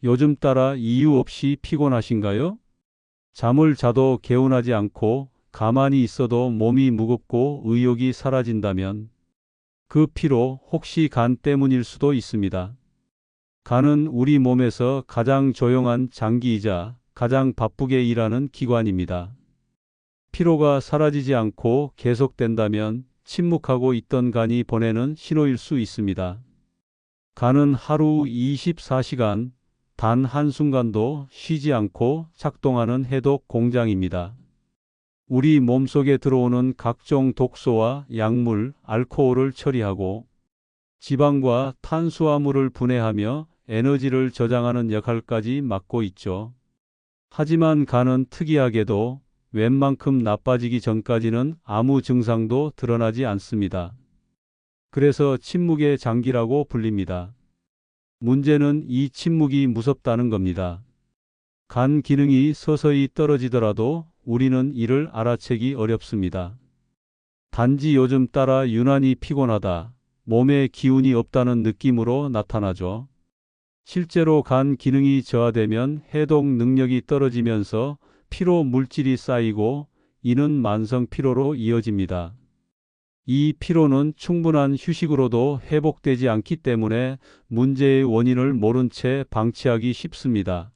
요즘 따라 이유 없이 피곤하신가요? 잠을 자도 개운하지 않고 가만히 있어도 몸이 무겁고 의욕이 사라진다면 그 피로 혹시 간 때문일 수도 있습니다. 간은 우리 몸에서 가장 조용한 장기이자 가장 바쁘게 일하는 기관입니다. 피로가 사라지지 않고 계속된다면 침묵하고 있던 간이 보내는 신호일 수 있습니다. 간은 하루 24시간 단 한순간도 쉬지 않고 작동하는 해독 공장입니다. 우리 몸속에 들어오는 각종 독소와 약물, 알코올을 처리하고 지방과 탄수화물을 분해하며 에너지를 저장하는 역할까지 맡고 있죠. 하지만 간은 특이하게도 웬만큼 나빠지기 전까지는 아무 증상도 드러나지 않습니다. 그래서 침묵의 장기라고 불립니다. 문제는 이 침묵이 무섭다는 겁니다. 간 기능이 서서히 떨어지더라도 우리는 이를 알아채기 어렵습니다. 단지 요즘 따라 유난히 피곤하다, 몸에 기운이 없다는 느낌으로 나타나죠. 실제로 간 기능이 저하되면 해독 능력이 떨어지면서 피로 물질이 쌓이고 이는 만성 피로로 이어집니다. 이 피로는 충분한 휴식으로도 회복되지 않기 때문에 문제의 원인을 모른 채 방치하기 쉽습니다.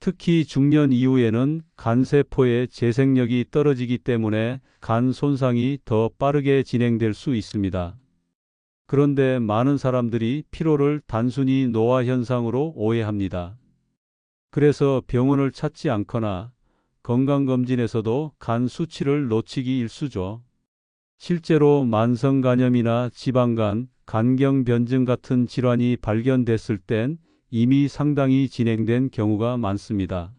특히 중년 이후에는 간세포의 재생력이 떨어지기 때문에 간 손상이 더 빠르게 진행될 수 있습니다. 그런데 많은 사람들이 피로를 단순히 노화 현상으로 오해합니다. 그래서 병원을 찾지 않거나 건강검진에서도 간 수치를 놓치기 일쑤죠. 실제로 만성간염이나 지방간, 간경변증 같은 질환이 발견됐을 땐 이미 상당히 진행된 경우가 많습니다.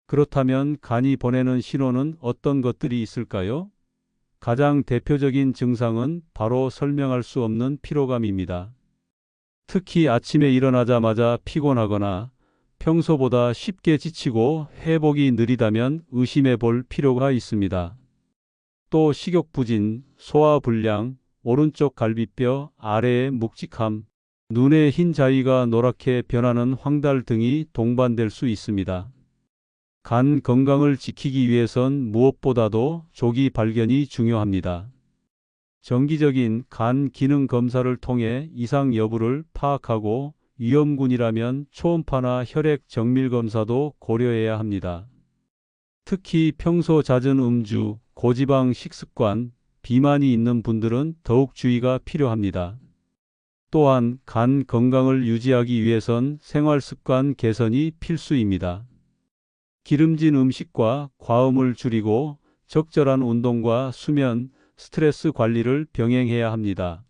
그렇다면 간이 보내는 신호는 어떤 것들이 있을까요? 가장 대표적인 증상은 바로 설명할 수 없는 피로감입니다. 특히 아침에 일어나자마자 피곤하거나 평소보다 쉽게 지치고 회복이 느리다면 의심해 볼 필요가 있습니다. 또 식욕부진, 소화불량, 오른쪽 갈비뼈 아래의 묵직함, 눈의 흰 자위가 노랗게 변하는 황달 등이 동반될 수 있습니다. 간 건강을 지키기 위해선 무엇보다도 조기 발견이 중요합니다. 정기적인 간 기능 검사를 통해 이상 여부를 파악하고 위험군이라면 초음파나 혈액 정밀 검사도 고려해야 합니다. 특히 평소 잦은 음주, 고지방 식습관, 비만이 있는 분들은 더욱 주의가 필요합니다. 또한 간 건강을 유지하기 위해선 생활습관 개선이 필수입니다. 기름진 음식과 과음을 줄이고 적절한 운동과 수면, 스트레스 관리를 병행해야 합니다.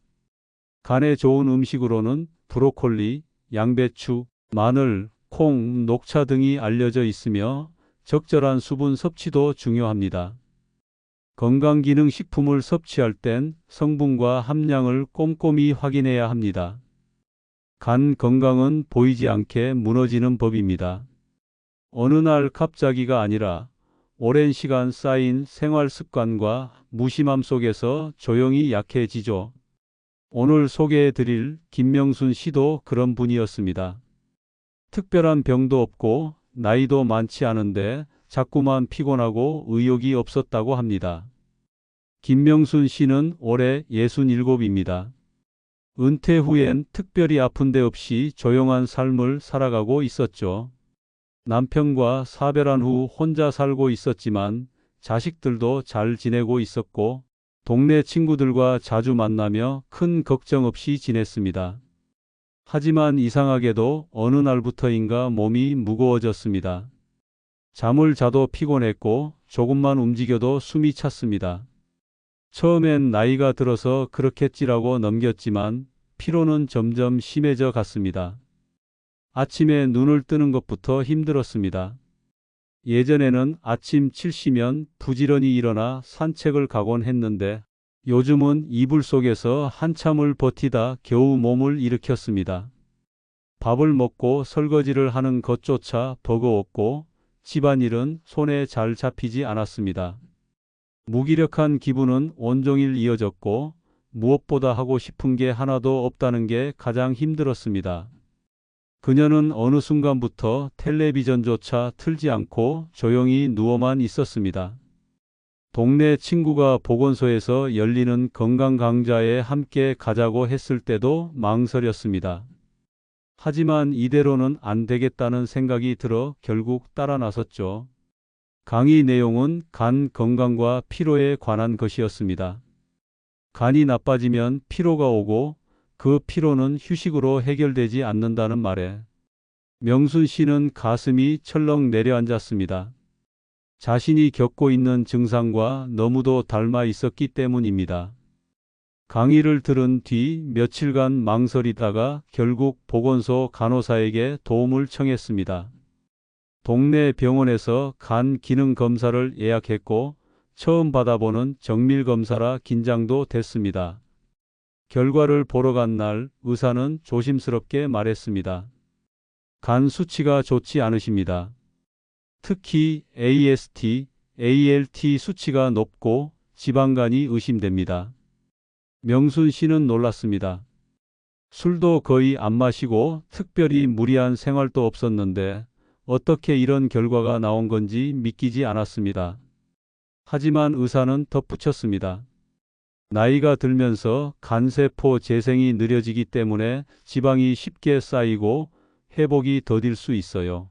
간에 좋은 음식으로는 브로콜리, 양배추, 마늘, 콩, 녹차 등이 알려져 있으며 적절한 수분 섭취도 중요합니다. 건강기능식품을 섭취할 땐 성분과 함량을 꼼꼼히 확인해야 합니다. 간 건강은 보이지 않게 무너지는 법입니다. 어느 날 갑자기가 아니라 오랜 시간 쌓인 생활 습관과 무심함 속에서 조용히 약해지죠. 오늘 소개해 드릴 김명순 씨도 그런 분이었습니다. 특별한 병도 없고 나이도 많지 않은데 자꾸만 피곤하고 의욕이 없었다고 합니다. 김명순 씨는 올해 67입니다. 은퇴 후엔 특별히 아픈 데 없이 조용한 삶을 살아가고 있었죠. 남편과 사별한 후 혼자 살고 있었지만 자식들도 잘 지내고 있었고 동네 친구들과 자주 만나며 큰 걱정 없이 지냈습니다. 하지만 이상하게도 어느 날부터인가 몸이 무거워졌습니다. 잠을 자도 피곤했고 조금만 움직여도 숨이 찼습니다. 처음엔 나이가 들어서 그렇겠지라고 넘겼지만 피로는 점점 심해져 갔습니다. 아침에 눈을 뜨는 것부터 힘들었습니다. 예전에는 아침 7시면 부지런히 일어나 산책을 가곤 했는데 요즘은 이불 속에서 한참을 버티다 겨우 몸을 일으켰습니다. 밥을 먹고 설거지를 하는 것조차 버거웠고 집안일은 손에 잘 잡히지 않았습니다. 무기력한 기분은 온종일 이어졌고 무엇보다 하고 싶은 게 하나도 없다는 게 가장 힘들었습니다. 그녀는 어느 순간부터 텔레비전조차 틀지 않고 조용히 누워만 있었습니다. 동네 친구가 보건소에서 열리는 건강 강좌에 함께 가자고 했을 때도 망설였습니다. 하지만 이대로는 안 되겠다는 생각이 들어 결국 따라 나섰죠. 강의 내용은 간 건강과 피로에 관한 것이었습니다. 간이 나빠지면 피로가 오고 그 피로는 휴식으로 해결되지 않는다는 말에 명순 씨는 가슴이 철렁 내려앉았습니다. 자신이 겪고 있는 증상과 너무도 닮아 있었기 때문입니다. 강의를 들은 뒤 며칠간 망설이다가 결국 보건소 간호사에게 도움을 청했습니다. 동네 병원에서 간 기능 검사를 예약했고 처음 받아보는 정밀 검사라 긴장도 됐습니다. 결과를 보러 간 날 의사는 조심스럽게 말했습니다. 간 수치가 좋지 않으십니다. 특히 AST, ALT 수치가 높고 지방간이 의심됩니다. 명순 씨는 놀랐습니다. 술도 거의 안 마시고 특별히 무리한 생활도 없었는데 어떻게 이런 결과가 나온 건지 믿기지 않았습니다. 하지만 의사는 덧붙였습니다. 나이가 들면서 간세포 재생이 느려지기 때문에 지방이 쉽게 쌓이고 회복이 더딜 수 있어요.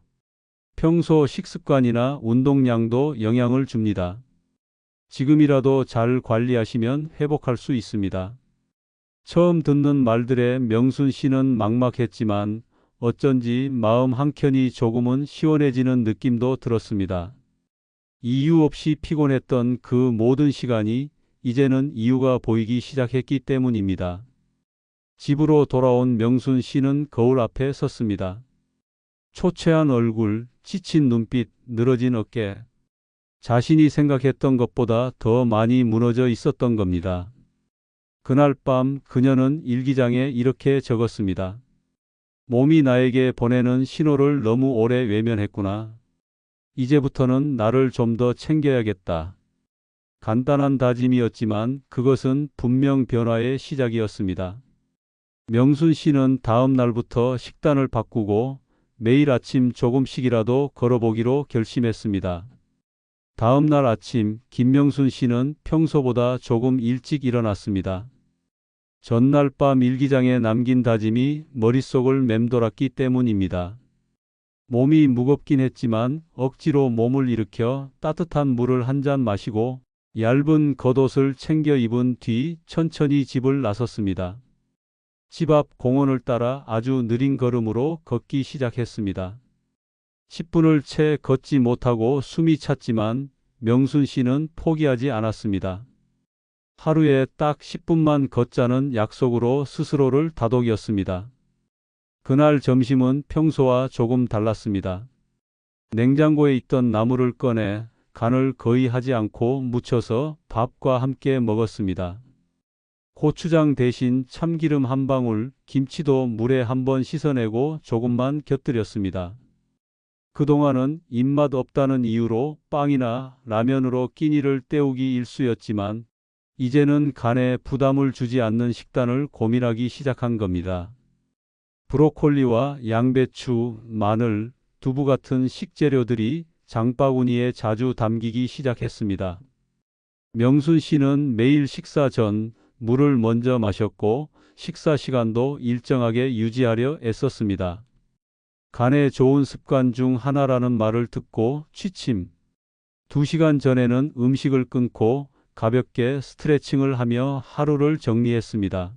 평소 식습관이나 운동량도 영향을 줍니다. 지금이라도 잘 관리하시면 회복할 수 있습니다. 처음 듣는 말들에 명순 씨는 막막했지만 어쩐지 마음 한켠이 조금은 시원해지는 느낌도 들었습니다. 이유 없이 피곤했던 그 모든 시간이 이제는 이유가 보이기 시작했기 때문입니다. 집으로 돌아온 명순 씨는 거울 앞에 섰습니다. 초췌한 얼굴, 지친 눈빛, 늘어진 어깨. 자신이 생각했던 것보다 더 많이 무너져 있었던 겁니다. 그날 밤 그녀는 일기장에 이렇게 적었습니다. 몸이 나에게 보내는 신호를 너무 오래 외면했구나. 이제부터는 나를 좀 더 챙겨야겠다. 간단한 다짐이었지만 그것은 분명 변화의 시작이었습니다. 명순 씨는 다음 날부터 식단을 바꾸고 매일 아침 조금씩이라도 걸어보기로 결심했습니다. 다음 날 아침 김명순 씨는 평소보다 조금 일찍 일어났습니다. 전날 밤 일기장에 남긴 다짐이 머릿속을 맴돌았기 때문입니다. 몸이 무겁긴 했지만 억지로 몸을 일으켜 따뜻한 물을 한 잔 마시고 얇은 겉옷을 챙겨 입은 뒤 천천히 집을 나섰습니다. 집 앞 공원을 따라 아주 느린 걸음으로 걷기 시작했습니다. 10분을 채 걷지 못하고 숨이 찼지만 명순 씨는 포기하지 않았습니다. 하루에 딱 10분만 걷자는 약속으로 스스로를 다독였습니다. 그날 점심은 평소와 조금 달랐습니다. 냉장고에 있던 나물을 꺼내 간을 거의 하지 않고 무쳐서 밥과 함께 먹었습니다. 고추장 대신 참기름 한 방울, 김치도 물에 한번 씻어내고 조금만 곁들였습니다. 그동안은 입맛 없다는 이유로 빵이나 라면으로 끼니를 때우기 일쑤였지만 이제는 간에 부담을 주지 않는 식단을 고민하기 시작한 겁니다. 브로콜리와 양배추, 마늘, 두부 같은 식재료들이 장바구니에 자주 담기기 시작했습니다. 명순 씨는 매일 식사 전 물을 먼저 마셨고 식사 시간도 일정하게 유지하려 애썼습니다. 간에 좋은 습관 중 하나라는 말을 듣고 취침. 2시간 전에는 음식을 끊고 가볍게 스트레칭을 하며 하루를 정리했습니다.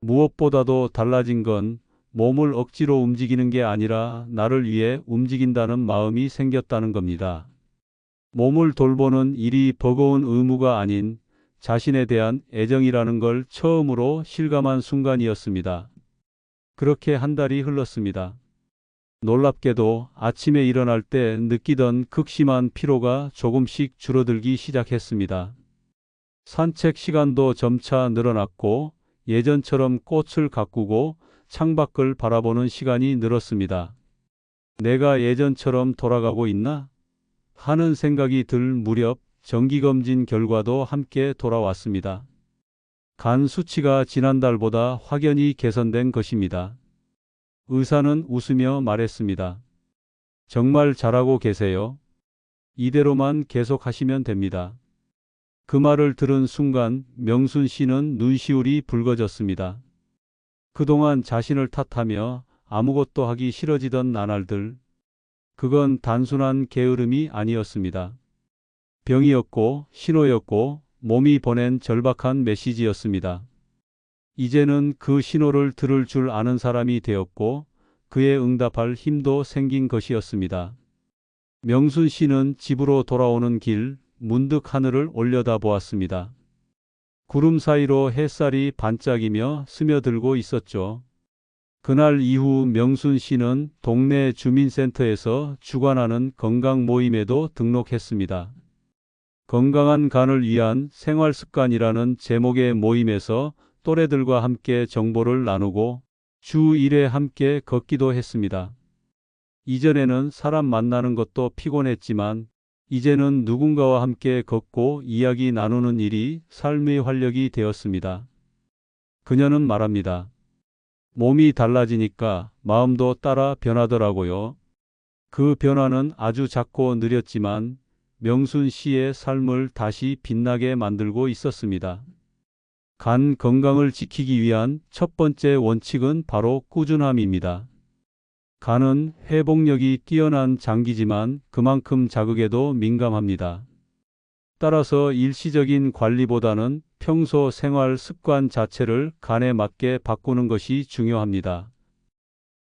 무엇보다도 달라진 건 몸을 억지로 움직이는 게 아니라 나를 위해 움직인다는 마음이 생겼다는 겁니다. 몸을 돌보는 일이 버거운 의무가 아닌 자신에 대한 애정이라는 걸 처음으로 실감한 순간이었습니다. 그렇게 한 달이 흘렀습니다. 놀랍게도 아침에 일어날 때 느끼던 극심한 피로가 조금씩 줄어들기 시작했습니다. 산책 시간도 점차 늘어났고 예전처럼 꽃을 가꾸고 창밖을 바라보는 시간이 늘었습니다. 내가 예전처럼 돌아가고 있나? 하는 생각이 들 무렵 정기검진 결과도 함께 돌아왔습니다. 간 수치가 지난달보다 확연히 개선된 것입니다. 의사는 웃으며 말했습니다. 정말 잘하고 계세요. 이대로만 계속하시면 됩니다. 그 말을 들은 순간 명순 씨는 눈시울이 붉어졌습니다. 그동안 자신을 탓하며 아무것도 하기 싫어지던 나날들, 그건 단순한 게으름이 아니었습니다. 병이었고 신호였고 몸이 보낸 절박한 메시지였습니다. 이제는 그 신호를 들을 줄 아는 사람이 되었고 그에 응답할 힘도 생긴 것이었습니다. 명순 씨는 집으로 돌아오는 길 문득 하늘을 올려다보았습니다. 구름 사이로 햇살이 반짝이며 스며들고 있었죠. 그날 이후 명순 씨는 동네 주민센터에서 주관하는 건강 모임에도 등록했습니다. 건강한 간을 위한 생활습관이라는 제목의 모임에서 또래들과 함께 정보를 나누고 주 1회 함께 걷기도 했습니다. 이전에는 사람 만나는 것도 피곤했지만 이제는 누군가와 함께 걷고 이야기 나누는 일이 삶의 활력이 되었습니다. 그녀는 말합니다. 몸이 달라지니까 마음도 따라 변하더라고요. 그 변화는 아주 작고 느렸지만 명순 씨의 삶을 다시 빛나게 만들고 있었습니다. 간 건강을 지키기 위한 첫 번째 원칙은 바로 꾸준함입니다. 간은 회복력이 뛰어난 장기지만 그만큼 자극에도 민감합니다. 따라서 일시적인 관리보다는 평소 생활 습관 자체를 간에 맞게 바꾸는 것이 중요합니다.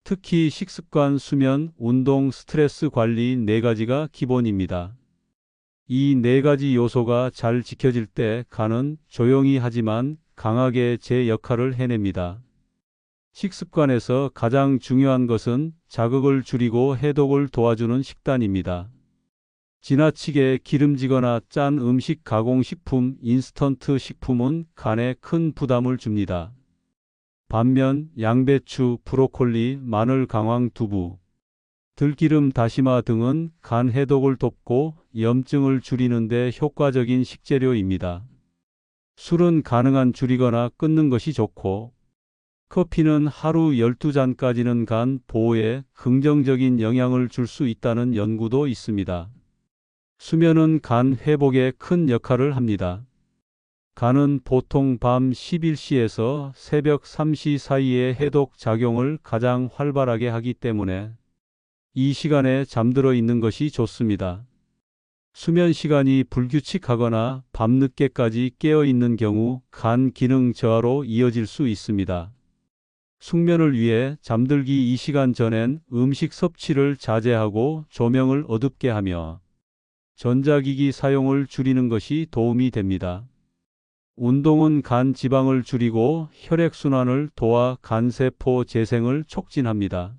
특히 식습관, 수면, 운동, 스트레스 관리 4가지가 기본입니다. 이 4가지 요소가 잘 지켜질 때 간은 조용히 하지만 강하게 제 역할을 해냅니다. 식습관에서 가장 중요한 것은 자극을 줄이고 해독을 도와주는 식단입니다. 지나치게 기름지거나 짠 음식, 가공식품, 인스턴트 식품은 간에 큰 부담을 줍니다. 반면 양배추, 브로콜리, 마늘, 강황, 두부, 들기름, 다시마 등은 간 해독을 돕고 염증을 줄이는 데 효과적인 식재료입니다. 술은 가능한 줄이거나 끊는 것이 좋고 커피는 하루 12잔까지는 간 보호에 긍정적인 영향을 줄 수 있다는 연구도 있습니다. 수면은 간 회복에 큰 역할을 합니다. 간은 보통 밤 11시에서 새벽 3시 사이에 해독 작용을 가장 활발하게 하기 때문에 이 시간에 잠들어 있는 것이 좋습니다. 수면 시간이 불규칙하거나 밤늦게까지 깨어 있는 경우 간 기능 저하로 이어질 수 있습니다. 숙면을 위해 잠들기 2시간 전엔 음식 섭취를 자제하고 조명을 어둡게 하며 전자기기 사용을 줄이는 것이 도움이 됩니다. 운동은 간 지방을 줄이고 혈액순환을 도와 간세포 재생을 촉진합니다.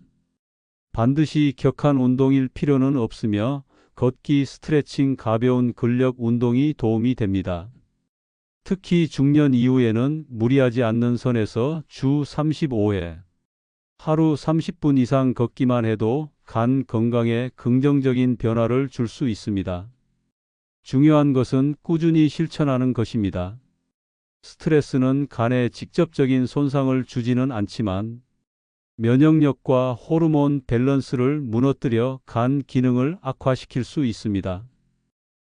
반드시 격한 운동일 필요는 없으며 걷기, 스트레칭, 가벼운 근력 운동이 도움이 됩니다. 특히 중년 이후에는 무리하지 않는 선에서 주 35회, 하루 30분 이상 걷기만 해도 간 건강에 긍정적인 변화를 줄 수 있습니다. 중요한 것은 꾸준히 실천하는 것입니다. 스트레스는 간에 직접적인 손상을 주지는 않지만 면역력과 호르몬 밸런스를 무너뜨려 간 기능을 악화시킬 수 있습니다.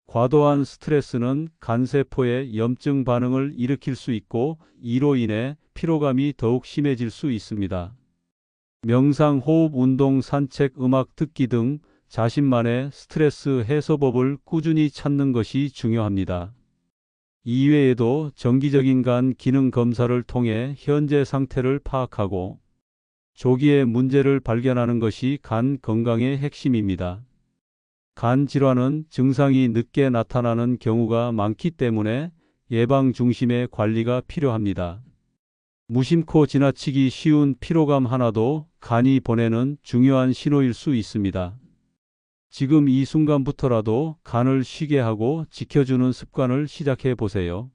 과도한 스트레스는 간세포에 염증 반응을 일으킬 수 있고 이로 인해 피로감이 더욱 심해질 수 있습니다. 명상, 호흡, 운동, 산책, 음악 듣기 등 자신만의 스트레스 해소법을 꾸준히 찾는 것이 중요합니다. 이외에도 정기적인 간 기능 검사를 통해 현재 상태를 파악하고 조기에 문제를 발견하는 것이 간 건강의 핵심입니다. 간 질환은 증상이 늦게 나타나는 경우가 많기 때문에 예방 중심의 관리가 필요합니다. 무심코 지나치기 쉬운 피로감 하나도 간이 보내는 중요한 신호일 수 있습니다. 지금 이 순간부터라도 간을 쉬게 하고 지켜주는 습관을 시작해 보세요.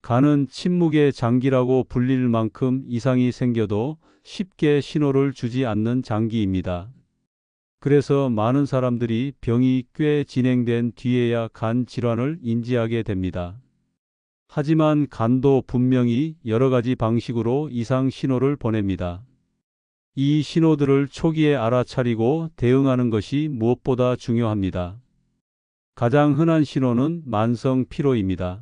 간은 침묵의 장기라고 불릴 만큼 이상이 생겨도 쉽게 신호를 주지 않는 장기입니다. 그래서 많은 사람들이 병이 꽤 진행된 뒤에야 간 질환을 인지하게 됩니다. 하지만 간도 분명히 여러 가지 방식으로 이상 신호를 보냅니다. 이 신호들을 초기에 알아차리고 대응하는 것이 무엇보다 중요합니다. 가장 흔한 신호는 만성 피로입니다.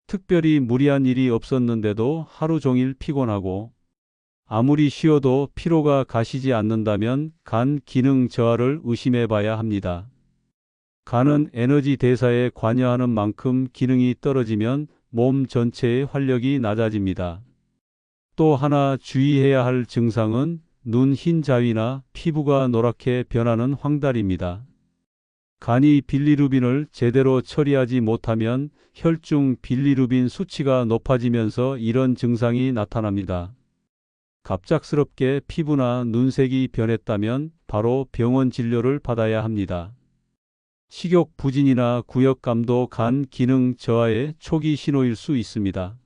특별히 무리한 일이 없었는데도 하루 종일 피곤하고 아무리 쉬어도 피로가 가시지 않는다면 간 기능 저하를 의심해 봐야 합니다. 간은 에너지 대사에 관여하는 만큼 기능이 떨어지면 몸 전체의 활력이 낮아집니다. 또 하나 주의해야 할 증상은 눈 흰 자위나 피부가 노랗게 변하는 황달입니다. 간이 빌리루빈을 제대로 처리하지 못하면 혈중 빌리루빈 수치가 높아지면서 이런 증상이 나타납니다. 갑작스럽게 피부나 눈색이 변했다면 바로 병원 진료를 받아야 합니다. 식욕 부진이나 구역감도 간 기능 저하의 초기 신호일 수 있습니다.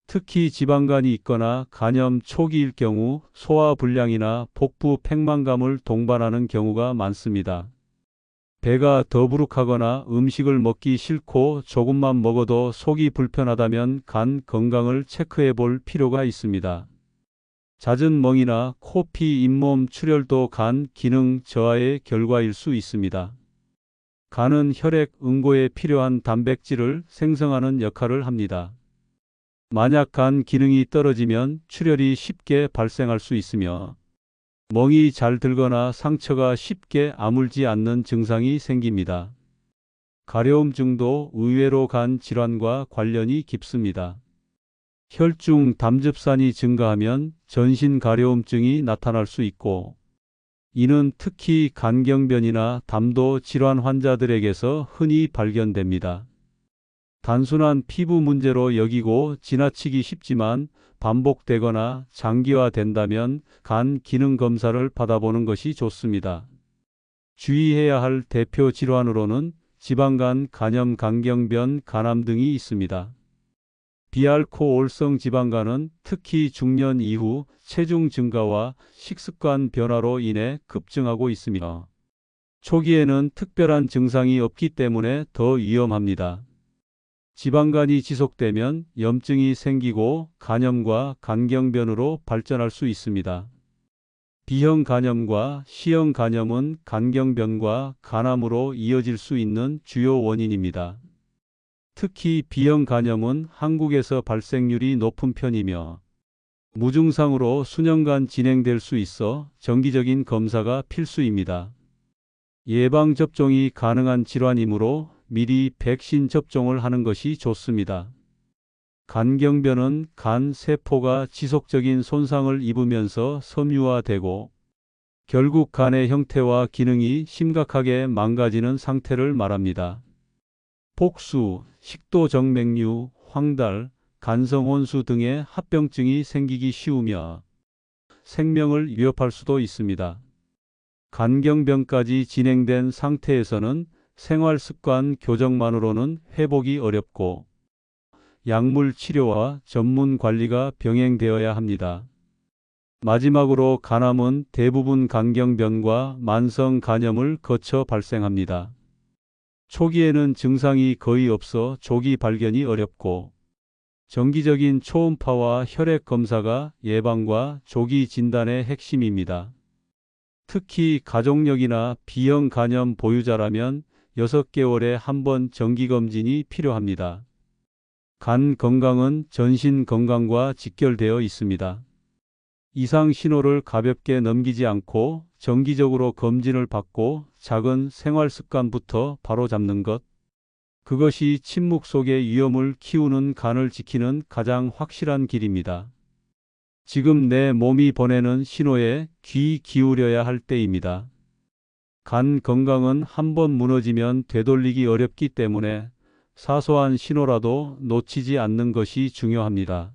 특히 지방간이 있거나 간염 초기일 경우 소화불량이나 복부 팽만감을 동반하는 경우가 많습니다. 배가 더부룩하거나 음식을 먹기 싫고 조금만 먹어도 속이 불편하다면 간 건강을 체크해 볼 필요가 있습니다. 잦은 멍이나 코피, 잇몸 출혈도 간 기능 저하의 결과일 수 있습니다. 간은 혈액 응고에 필요한 단백질을 생성하는 역할을 합니다. 만약 간 기능이 떨어지면 출혈이 쉽게 발생할 수 있으며 멍이 잘 들거나 상처가 쉽게 아물지 않는 증상이 생깁니다. 가려움증도 의외로 간 질환과 관련이 깊습니다. 혈중 담즙산이 증가하면 전신 가려움증이 나타날 수 있고 이는 특히 간경변이나 담도 질환 환자들에게서 흔히 발견됩니다. 단순한 피부 문제로 여기고 지나치기 쉽지만 반복되거나 장기화된다면 간 기능 검사를 받아보는 것이 좋습니다. 주의해야 할 대표 질환으로는 지방간, 간염, 간경변, 간암 등이 있습니다. 비알코올성 지방간은 특히 중년 이후 체중 증가와 식습관 변화로 인해 급증하고 있으며 초기에는 특별한 증상이 없기 때문에 더 위험합니다. 지방간이 지속되면 염증이 생기고 간염과 간경변으로 발전할 수 있습니다. B형 간염과 C형 간염은 간경변과 간암으로 이어질 수 있는 주요 원인입니다. 특히 B형 간염은 한국에서 발생률이 높은 편이며 무증상으로 수년간 진행될 수 있어 정기적인 검사가 필수입니다. 예방접종이 가능한 질환이므로 미리 백신 접종을 하는 것이 좋습니다. 간경변은 간 세포가 지속적인 손상을 입으면서 섬유화되고 결국 간의 형태와 기능이 심각하게 망가지는 상태를 말합니다. 복수, 식도정맥류, 황달, 간성혼수 등의 합병증이 생기기 쉬우며 생명을 위협할 수도 있습니다. 간경변까지 진행된 상태에서는 생활습관 교정만으로는 회복이 어렵고 약물 치료와 전문 관리가 병행되어야 합니다. 마지막으로 간암은 대부분 간경변과 만성 간염을 거쳐 발생합니다. 초기에는 증상이 거의 없어 조기 발견이 어렵고 정기적인 초음파와 혈액 검사가 예방과 조기 진단의 핵심입니다. 특히 가족력이나 B형 간염 보유자라면 6개월에 한 번 정기검진이 필요합니다. 간 건강은 전신 건강과 직결되어 있습니다. 이상 신호를 가볍게 넘기지 않고 정기적으로 검진을 받고 작은 생활 습관부터 바로잡는 것. 그것이 침묵 속의 위험을 키우는 간을 지키는 가장 확실한 길입니다. 지금 내 몸이 보내는 신호에 귀 기울여야 할 때입니다. 간 건강은 한번 무너지면 되돌리기 어렵기 때문에 사소한 신호라도 놓치지 않는 것이 중요합니다.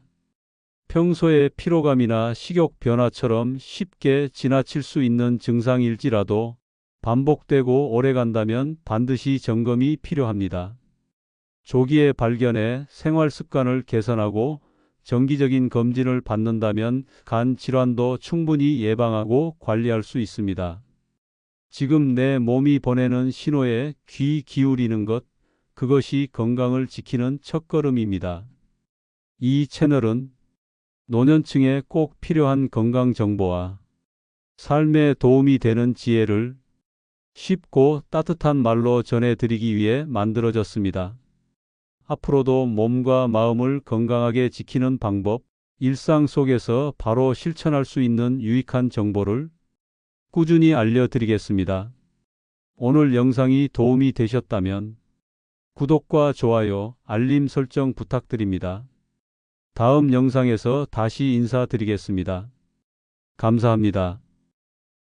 평소에 피로감이나 식욕 변화처럼 쉽게 지나칠 수 있는 증상일지라도 반복되고 오래간다면 반드시 점검이 필요합니다. 조기에 발견해 생활 습관을 개선하고 정기적인 검진을 받는다면 간 질환도 충분히 예방하고 관리할 수 있습니다. 지금 내 몸이 보내는 신호에 귀 기울이는 것, 그것이 건강을 지키는 첫걸음입니다. 이 채널은 노년층에 꼭 필요한 건강 정보와 삶에 도움이 되는 지혜를 쉽고 따뜻한 말로 전해드리기 위해 만들어졌습니다. 앞으로도 몸과 마음을 건강하게 지키는 방법, 일상 속에서 바로 실천할 수 있는 유익한 정보를 꾸준히 알려드리겠습니다. 오늘 영상이 도움이 되셨다면 구독과 좋아요, 알림 설정 부탁드립니다. 다음 영상에서 다시 인사드리겠습니다. 감사합니다.